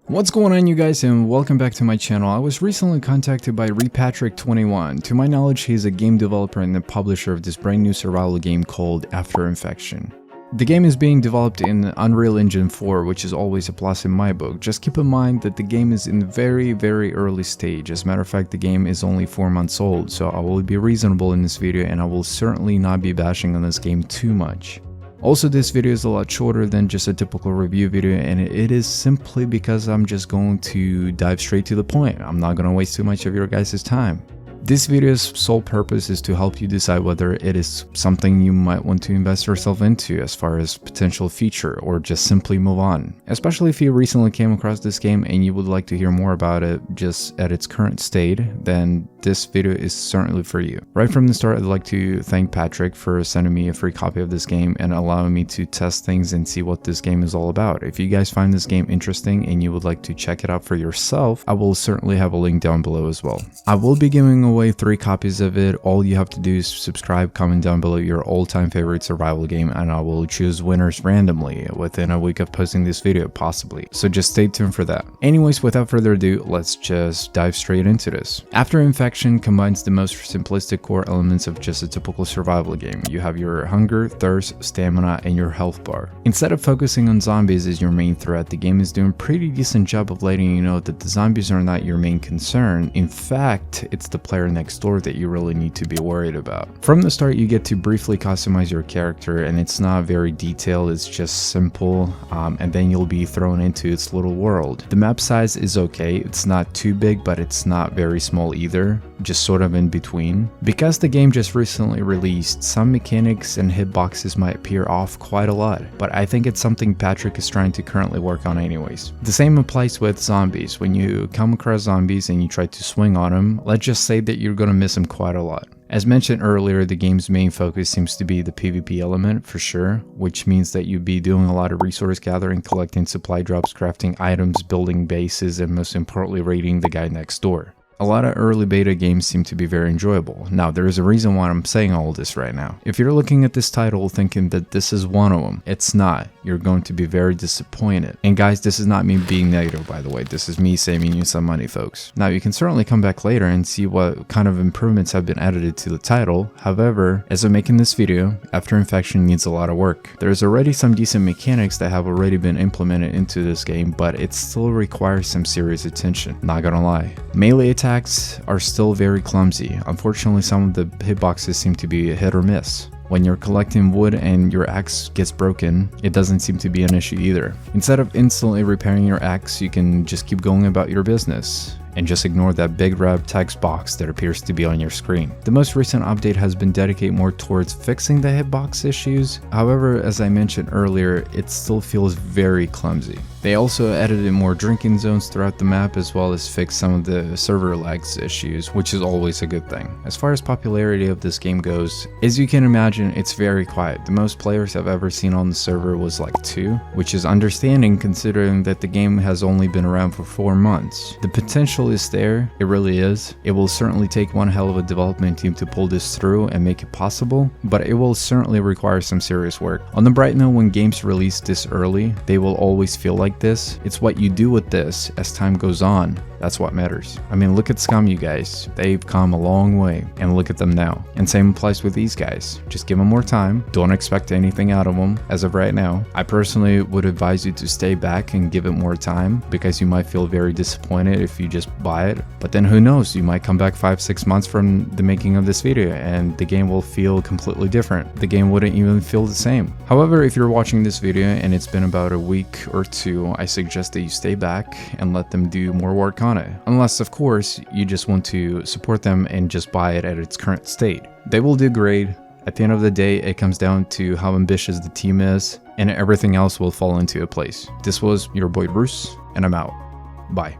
What's going on, you guys, and welcome back to my channel. I was recently contacted by Patrick21. To my knowledge, he's a game developer and the publisher of this brand new survival game called Afterinfection. The game is being developed in Unreal Engine 4, which is always a plus in my book. Just keep in mind that the game is in very early stage. As a matter of fact, the game is only 4 months old, so I will be reasonable in this video and I will certainly not be bashing on this game too much. Also, this video is a lot shorter than just a typical review video, and it is simply because I'm just going to dive straight to the point. I'm not going to waste too much of your guys' time. This video's sole purpose is to help you decide whether it is something you might want to invest yourself into as far as potential feature, or just simply move on. Especially if you recently came across this game and you would like to hear more about it just at its current state, then this video is certainly for you. Right from the start, I'd like to thank Patrick for sending me a free copy of this game and allowing me to test things and see what this game is all about. If you guys find this game interesting and you would like to check it out for yourself, I will certainly have a link down below as well. I will be giving away 3 copies of it. All you have to do is subscribe, comment down below your all-time favorite survival game, and I will choose winners randomly within a week of posting this video, possibly. So just stay tuned for that. Anyways, without further ado, let's just dive straight into this. Afterinfection combines the most simplistic core elements of just a typical survival game. You have your hunger, thirst, stamina, and your health bar. Instead of focusing on zombies as your main threat, the game is doing a pretty decent job of letting you know that the zombies are not your main concern. In fact, it's the player next door that you really need to be worried about. From the start, you get to briefly customize your character, and it's not very detailed, it's just simple, and then you'll be thrown into its little world. The map size is okay, it's not too big, but it's not very small either, just sort of in between. Because the game just recently released, some mechanics and hitboxes might appear off quite a lot, but I think it's something Patrick is trying to currently work on anyways. The same applies with zombies. When you come across zombies and you try to swing on them, let's just say that you're gonna miss them quite a lot. As mentioned earlier, the game's main focus seems to be the PvP element for sure, which means that you'd be doing a lot of resource gathering, collecting supply drops, crafting items, building bases, and most importantly raiding the guy next door. A lot of early beta games seem to be very enjoyable. Now, there is a reason why I'm saying all this right now. If you're looking at this title thinking that this is one of them, it's not. You're going to be very disappointed. And guys, this is not me being negative, by the way. This is me saving you some money, folks. Now, you can certainly come back later and see what kind of improvements have been added to the title. However, as I'm making this video, Afterinfection needs a lot of work. There's already some decent mechanics that have already been implemented into this game, but it still requires some serious attention. Not gonna lie. Melee attacks are still very clumsy. Unfortunately, some of the hitboxes seem to be a hit or miss. When you're collecting wood and your axe gets broken, it doesn't seem to be an issue either. Instead of instantly repairing your axe, you can just keep going about your business and just ignore that big red text box that appears to be on your screen. The most recent update has been dedicated more towards fixing the hitbox issues. However, as I mentioned earlier, it still feels very clumsy. They also added in more drinking zones throughout the map, as well as fixed some of the server lags issues, which is always a good thing. As far as popularity of this game goes, as you can imagine, it's very quiet. The most players I've ever seen on the server was like 2, which is understanding considering that the game has only been around for 4 months. The potential is there, it really is. It will certainly take one hell of a development team to pull this through and make it possible, but it will certainly require some serious work. On the bright note, when games release this early, they will always feel like this. It's what you do with this as time goes on that's what matters. I mean, look at Scum, you guys. They've come a long way, and look at them now. And same applies with these guys. Just give them more time. Don't expect anything out of them as of right now. I personally would advise you to stay back and give it more time, because you might feel very disappointed if you just buy it. But then who knows, you might come back 5-6 months from the making of this video and the game will feel completely different. The game wouldn't even feel the same. However, if you're watching this video and it's been about a week or 2, I suggest that you stay back and let them do more work on it. Unless, of course, you just want to support them and just buy it at its current state. They will do great. At the end of the day, it comes down to how ambitious the team is, and everything else will fall into a place. This was your boy Roos, and I'm out. Bye.